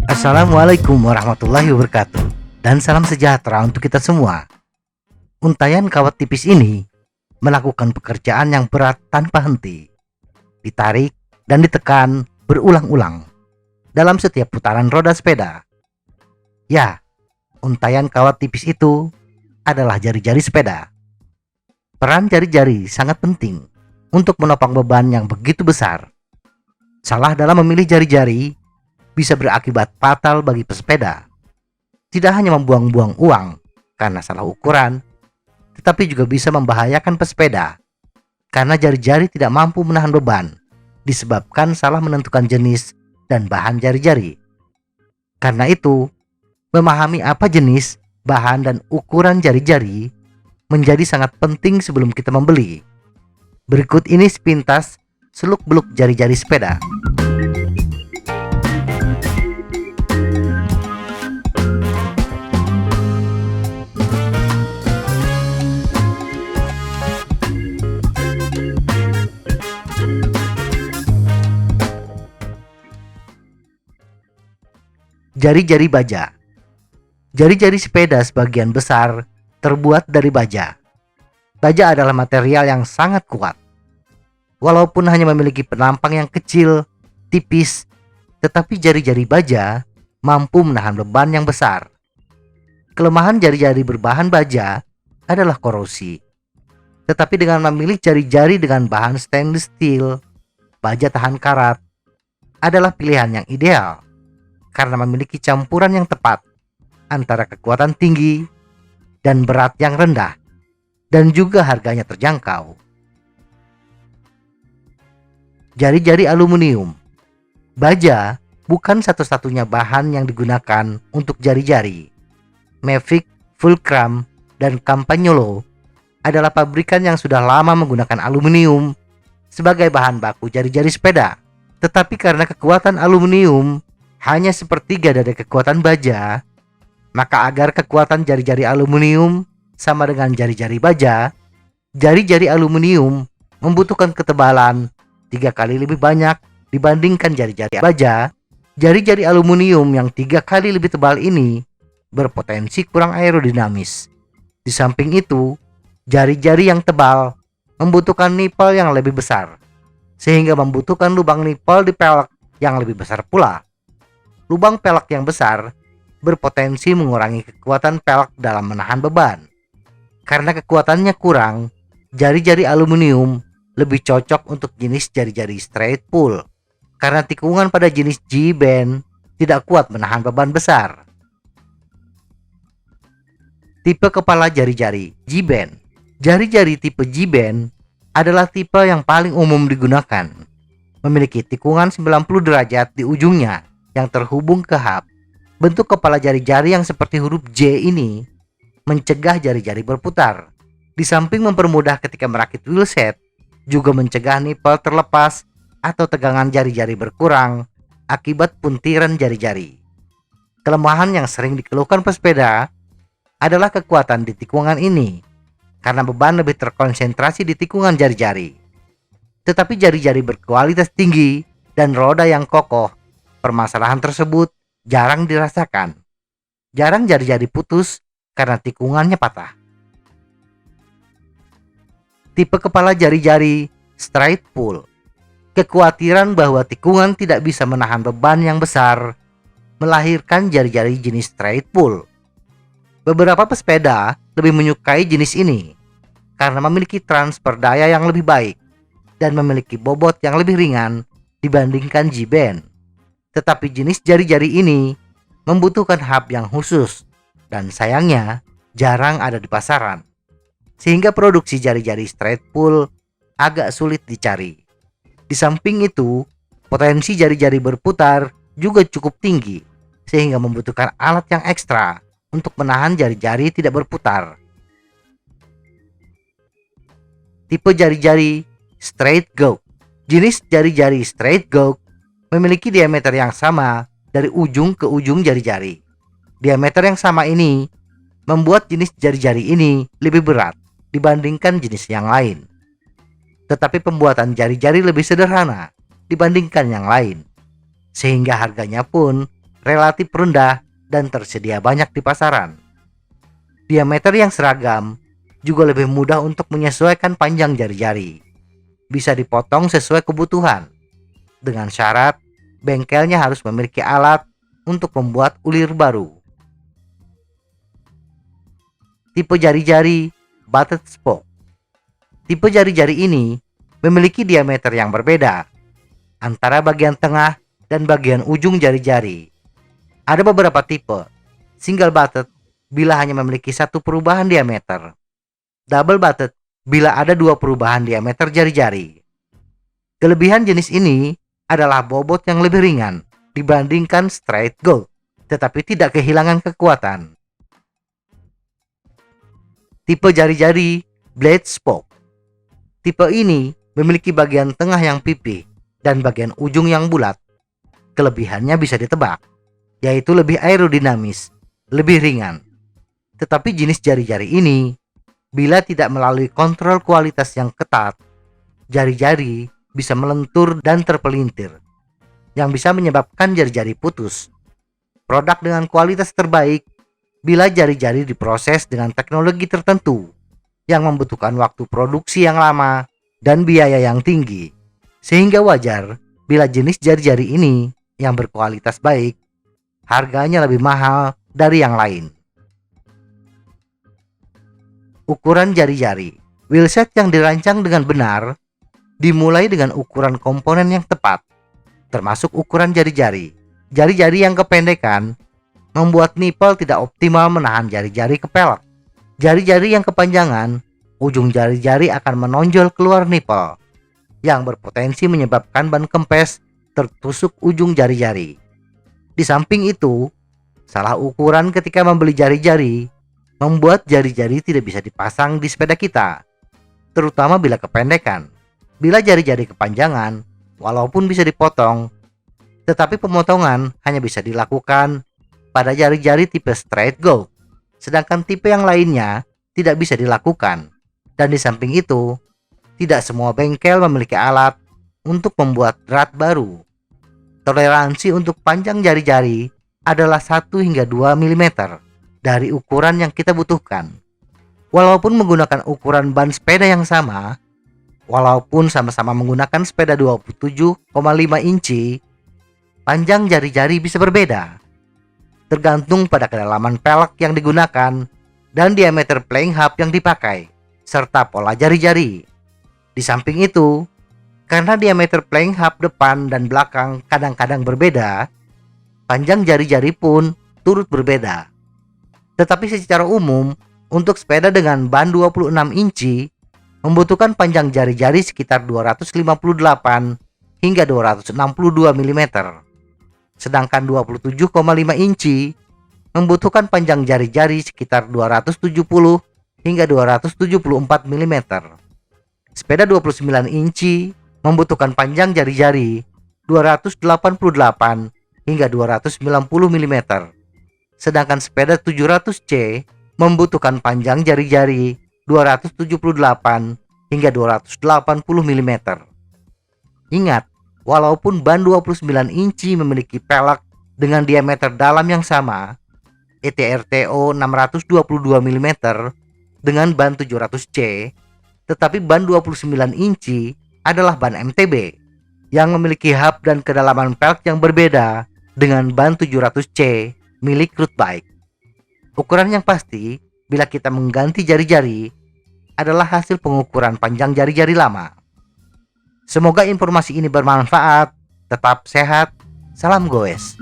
Assalamualaikum warahmatullahi wabarakatuh, dan salam sejahtera untuk kita semua. Untaian kawat tipis ini melakukan pekerjaan yang berat tanpa henti, ditarik dan ditekan berulang-ulang dalam setiap putaran roda sepeda. Ya, untaian kawat tipis itu adalah jari-jari sepeda. Peran jari-jari sangat penting untuk menopang beban yang begitu besar. Salah dalam memilih jari-jari bisa berakibat fatal bagi pesepeda. Tidak hanya membuang-buang uang karena salah ukuran, tetapi juga bisa membahayakan pesepeda karena jari-jari tidak mampu menahan beban disebabkan salah menentukan jenis dan bahan jari-jari. Karena itu, memahami apa jenis, bahan, dan ukuran jari-jari menjadi sangat penting sebelum kita membeli. Berikut ini sepintas seluk-beluk jari-jari sepeda. Jari-jari baja. Jari-jari sepeda sebagian besar terbuat dari baja. Baja adalah material yang sangat kuat. Walaupun hanya memiliki penampang yang kecil, tipis, tetapi jari-jari baja mampu menahan beban yang besar. Kelemahan jari-jari berbahan baja adalah korosi. Tetapi dengan memilih jari-jari dengan bahan stainless steel, baja tahan karat adalah pilihan yang ideal karena memiliki campuran yang tepat antara kekuatan tinggi dan berat yang rendah, dan juga harganya terjangkau. Jari-jari aluminium. Baja bukan satu-satunya bahan yang digunakan untuk jari-jari. Mavic, Fulcrum, dan Campagnolo adalah pabrikan yang sudah lama menggunakan aluminium sebagai bahan baku jari-jari sepeda. Tetapi karena kekuatan aluminium hanya sepertiga dari kekuatan baja, maka agar kekuatan jari-jari aluminium sama dengan jari-jari baja, jari-jari aluminium membutuhkan ketebalan 3 kali lebih banyak dibandingkan jari-jari baja. Jari-jari aluminium yang 3 kali lebih tebal ini berpotensi kurang aerodinamis. Di samping itu, jari-jari yang tebal membutuhkan nipel yang lebih besar, sehingga membutuhkan lubang nipel di pelek yang lebih besar pula. Lubang pelek yang besar berpotensi mengurangi kekuatan pelek dalam menahan beban. Karena kekuatannya kurang, jari-jari aluminium lebih cocok untuk jenis jari-jari straight pull, karena tikungan pada jenis G-band tidak kuat menahan beban besar. Tipe kepala jari-jari G-band. Jari-jari tipe G-band adalah tipe yang paling umum digunakan. Memiliki tikungan 90 derajat di ujungnya yang terhubung ke hub. Bentuk kepala jari-jari yang seperti huruf J ini mencegah jari-jari berputar. Di samping mempermudah ketika merakit wheelset, juga mencegah nipel terlepas atau tegangan jari-jari berkurang akibat puntiran jari-jari. Kelemahan yang sering dikeluhkan pesepeda adalah kekuatan di tikungan ini, karena beban lebih terkonsentrasi di tikungan jari-jari. Tetapi jari-jari berkualitas tinggi dan roda yang kokoh, permasalahan tersebut jarang dirasakan. Jarang jari-jari putus karena tikungannya patah. Tipe kepala jari-jari straight pull. Kekhawatiran bahwa tikungan tidak bisa menahan beban yang besar melahirkan jari-jari jenis straight pull. Beberapa pesepeda lebih menyukai jenis ini karena memiliki transfer daya yang lebih baik dan memiliki bobot yang lebih ringan dibandingkan G-band. Tetapi jenis jari-jari ini membutuhkan hub yang khusus dan sayangnya jarang ada di pasaran, sehingga produksi jari-jari straight pull agak sulit dicari. Di samping itu, potensi jari-jari berputar juga cukup tinggi, sehingga membutuhkan alat yang ekstra untuk menahan jari-jari tidak berputar. Tipe jari-jari straight gouge. Jenis jari-jari straight gouge memiliki diameter yang sama dari ujung ke ujung jari-jari. Diameter yang sama ini membuat jenis jari-jari ini lebih berat dibandingkan jenis yang lain. tetapi pembuatan jari-jari lebih sederhana dibandingkan yang lain, sehingga harganya pun relatif rendah dan tersedia banyak di pasaran. Diameter yang seragam juga lebih mudah untuk menyesuaikan panjang jari-jari. Bisa dipotong sesuai kebutuhan, dengan syarat bengkelnya harus memiliki alat untuk membuat ulir baru. Tipe jari-jari butted spoke. Tipe jari-jari ini memiliki diameter yang berbeda antara bagian tengah dan bagian ujung jari-jari. Ada beberapa tipe single butted bila hanya memiliki satu perubahan diameter, double butted bila ada dua perubahan diameter jari-jari. Kelebihan jenis ini adalah bobot yang lebih ringan dibandingkan straight gold, tetapi tidak kehilangan kekuatan. Tipe jari-jari blade spoke. Tipe ini memiliki bagian tengah yang pipih dan bagian ujung yang bulat. Kelebihannya bisa ditebak, yaitu lebih aerodinamis, lebih ringan. Tetapi jenis jari-jari ini, bila tidak melalui kontrol kualitas yang ketat, jari-jari bisa melentur dan terpelintir, yang bisa menyebabkan jari-jari putus. Produk dengan kualitas terbaik bila jari-jari diproses dengan teknologi tertentu yang membutuhkan waktu produksi yang lama dan biaya yang tinggi, sehingga wajar bila jenis jari-jari ini yang berkualitas baik harganya lebih mahal dari yang lain. Ukuran jari-jari. Wheelset yang dirancang dengan benar dimulai dengan ukuran komponen yang tepat, termasuk ukuran jari-jari. Jari-jari yang kependekan membuat nipel tidak optimal menahan jari-jari kepelek. Jari-jari yang kepanjangan, ujung jari-jari akan menonjol keluar nipel, yang berpotensi menyebabkan ban kempes tertusuk ujung jari-jari. Di samping itu, salah ukuran ketika membeli jari-jari membuat jari-jari tidak bisa dipasang di sepeda kita, terutama bila kependekan. Bila jari-jari kepanjangan, walaupun bisa dipotong, tetapi pemotongan hanya bisa dilakukan pada jari-jari tipe straight gold, sedangkan tipe yang lainnya tidak bisa dilakukan. Dan di samping itu, tidak semua bengkel memiliki alat untuk membuat drat baru. Toleransi untuk panjang jari-jari adalah 1 hingga 2 mm dari ukuran yang kita butuhkan. Walaupun menggunakan ukuran ban sepeda yang sama, walaupun sama-sama menggunakan sepeda 27,5 inci, panjang jari-jari bisa berbeda, tergantung pada kedalaman pelek yang digunakan dan diameter playing hub yang dipakai, serta pola jari-jari. Di samping itu, karena diameter playing hub depan dan belakang kadang-kadang berbeda, panjang jari-jari pun turut berbeda. Tetapi secara umum, untuk sepeda dengan ban 26 inci membutuhkan panjang jari-jari sekitar 258 hingga 262 mm. Sedangkan 27,5 inci membutuhkan panjang jari-jari sekitar 270 hingga 274 mm. Sepeda 29 inci membutuhkan panjang jari-jari 288 hingga 290 mm. Sedangkan sepeda 700C membutuhkan panjang jari-jari 278 hingga 280 mm. Ingat, walaupun ban 29 inci memiliki pelek dengan diameter dalam yang sama, ETRTO 622 mm dengan ban 700C, tetapi ban 29 inci adalah ban MTB yang memiliki hub dan kedalaman pelek yang berbeda dengan ban 700C milik road bike. Ukuran yang pasti bila kita mengganti jari-jari adalah hasil pengukuran panjang jari-jari lama. Semoga informasi ini bermanfaat. Tetap sehat. Salam goes.